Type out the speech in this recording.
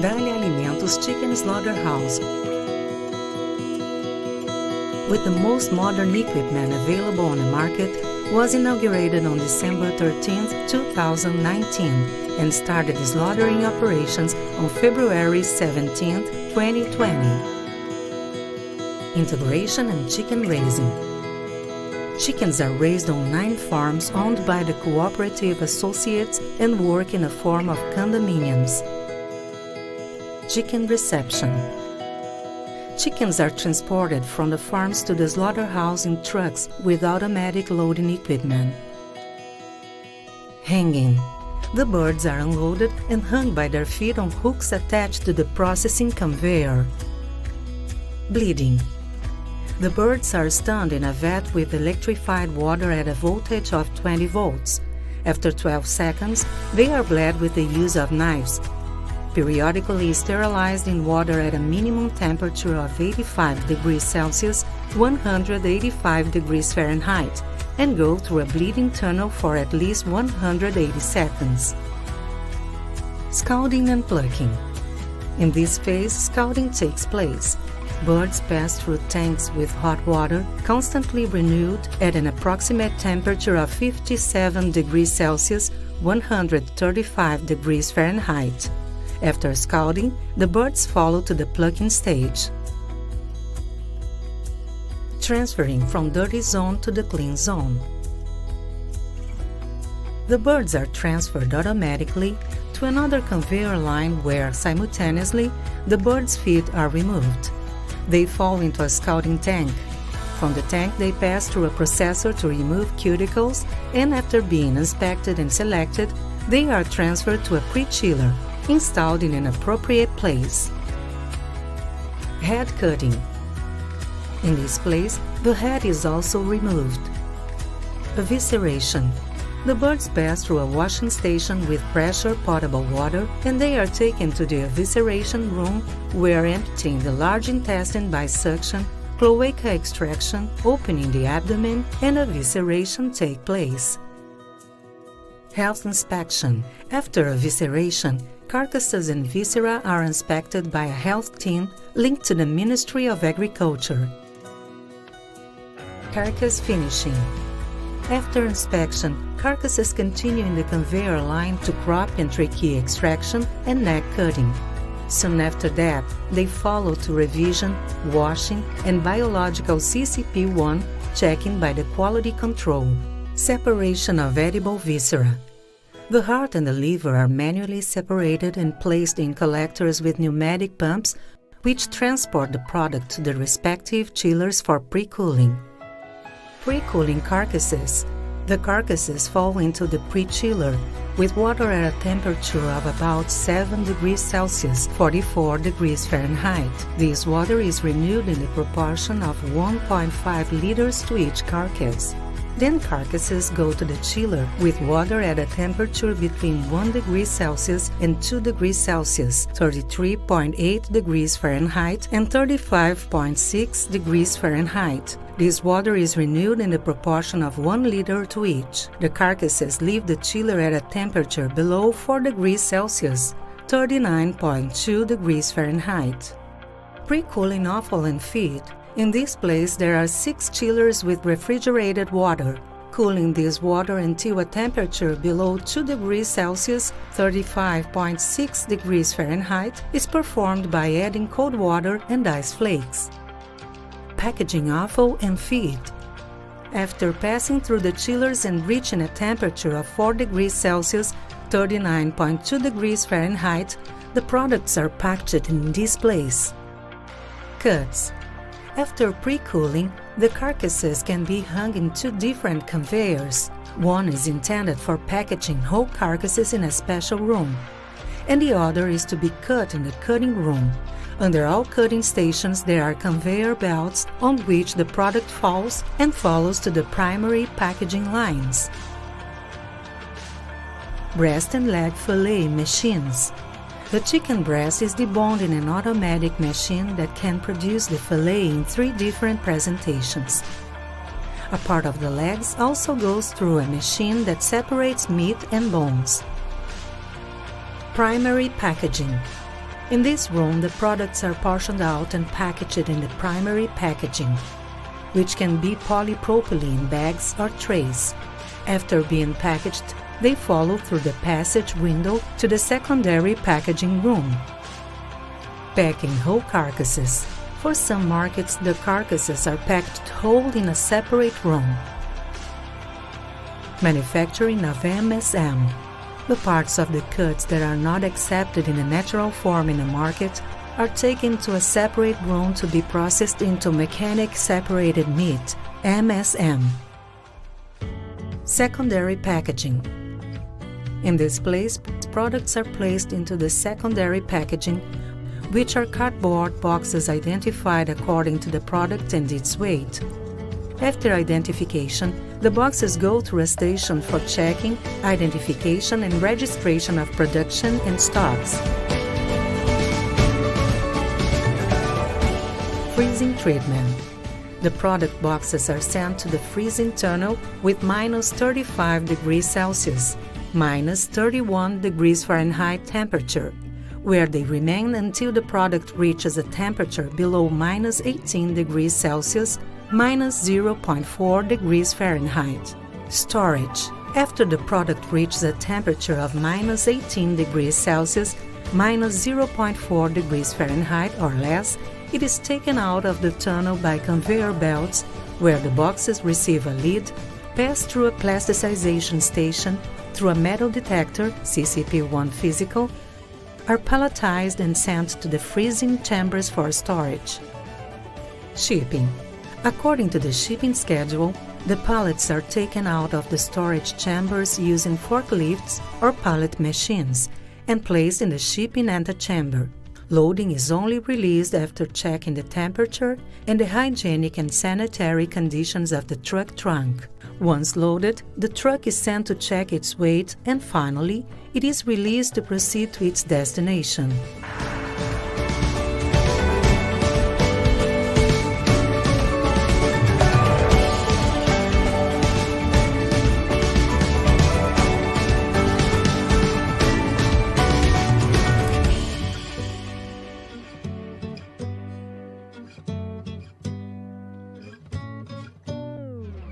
Dália Alimentos Chicken Slaughterhouse. With the most modern equipment available on the market, was inaugurated on December 13, 2019 and started slaughtering operations on February 17, 2020. Integration and chicken raising. Chickens are raised on 9 farms owned by the cooperative associates and work in a form of condominiums. Chicken reception. Chickens are transported from the farms to the slaughterhouse in trucks with automatic loading equipment. Hanging. The birds are unloaded and hung by their feet on hooks attached to the processing conveyor. Bleeding. The birds are stunned in a vat with electrified water at a voltage of 20 volts. After 12 seconds, they are bled with the use of knives, periodically sterilized in water at a minimum temperature of 85 degrees Celsius, 185 degrees Fahrenheit, and go through a bleeding tunnel for at least 180 seconds. Scalding and plucking. In this phase, scalding takes place. Birds pass through tanks with hot water, constantly renewed at an approximate temperature of 57 degrees Celsius, 135 degrees Fahrenheit. After scalding, the birds follow to the plucking stage. Transferring from dirty zone to the clean zone. The birds are transferred automatically to another conveyor line where, simultaneously, the birds' feet are removed. They fall into a scalding tank. From the tank, they pass through a processor to remove cuticles, and after being inspected and selected, they are transferred to a pre-chiller, installed in an appropriate place. Head cutting. In this place, the head is also removed. Evisceration. The birds pass through a washing station with pressure potable water, and they are taken to the evisceration room where emptying the large intestine by suction, cloaca extraction, opening the abdomen, and evisceration take place. Health inspection. After evisceration, carcasses and viscera are inspected by a health team linked to the Ministry of Agriculture. Carcass finishing. After inspection, carcasses continue in the conveyor line to crop and trachea extraction and neck cutting. Soon after that, they follow to revision, washing, and biological CCP1 checking by the quality control. Separation of edible viscera. The heart and the liver are manually separated and placed in collectors with pneumatic pumps, which transport the product to the respective chillers for pre-cooling. Pre-cooling carcasses. The carcasses fall into the pre-chiller with water at a temperature of about 7 degrees Celsius, 44 degrees Fahrenheit. This water is renewed in the proportion of 1.5 liters to each carcass. Then carcasses go to the chiller with water at a temperature between 1 degree Celsius and 2 degrees Celsius, 33.8 degrees Fahrenheit and 35.6 degrees Fahrenheit. This water is renewed in the proportion of 1 liter to each. The carcasses leave the chiller at a temperature below 4 degrees Celsius, 39.2 degrees Fahrenheit. Pre-cooling offal and feed. In this place, there are 6 chillers with refrigerated water. Cooling this water until a temperature below 2 degrees Celsius, 35.6 degrees Fahrenheit, is performed by adding cold water and ice flakes. Packaging offal and feed. After passing through the chillers and reaching a temperature of 4 degrees Celsius, 39.2 degrees Fahrenheit, the products are packaged in this place. Cuts. After pre-cooling, the carcasses can be hung in 2 different conveyors. One is intended for packaging whole carcasses in a special room, and the other is to be cut in the cutting room. Under all cutting stations, there are conveyor belts on which the product falls and follows to the primary packaging lines. Breast and leg fillet machines. The chicken breast is deboned in an automatic machine that can produce the fillet in 3 different presentations. A part of the legs also goes through a machine that separates meat and bones. Primary packaging. In this room, the products are portioned out and packaged in the primary packaging, which can be polypropylene bags or trays. After being packaged, they follow through the passage window to the secondary packaging room. Packing whole carcasses. For some markets, the carcasses are packed whole in a separate room. Manufacturing of MSM. The parts of the cuts that are not accepted in a natural form in a market are taken to a separate room to be processed into mechanic separated meat, MSM. Secondary packaging. In this place, products are placed into the secondary packaging, which are cardboard boxes identified according to the product and its weight. After identification, the boxes go through a station for checking, identification, and registration of production and stocks. Freezing treatment. The product boxes are sent to the freezing tunnel with minus 35 degrees Celsius, minus 31 degrees Fahrenheit temperature, where they remain until the product reaches a temperature below minus 18 degrees Celsius, minus 0.4 degrees Fahrenheit. Storage. After the product reaches a temperature of minus 18 degrees Celsius, minus 0.4 degrees Fahrenheit or less, it is taken out of the tunnel by conveyor belts, where the boxes receive a lid, pass through a plasticization station, through a metal detector, CCP1 physical, are palletized and sent to the freezing chambers for storage. Shipping. According to the shipping schedule, the pallets are taken out of the storage chambers using forklifts or pallet machines and placed in the shipping antechamber. Loading is only released after checking the temperature and the hygienic and sanitary conditions of the truck trunk. Once loaded, the truck is sent to check its weight and finally, it is released to proceed to its destination.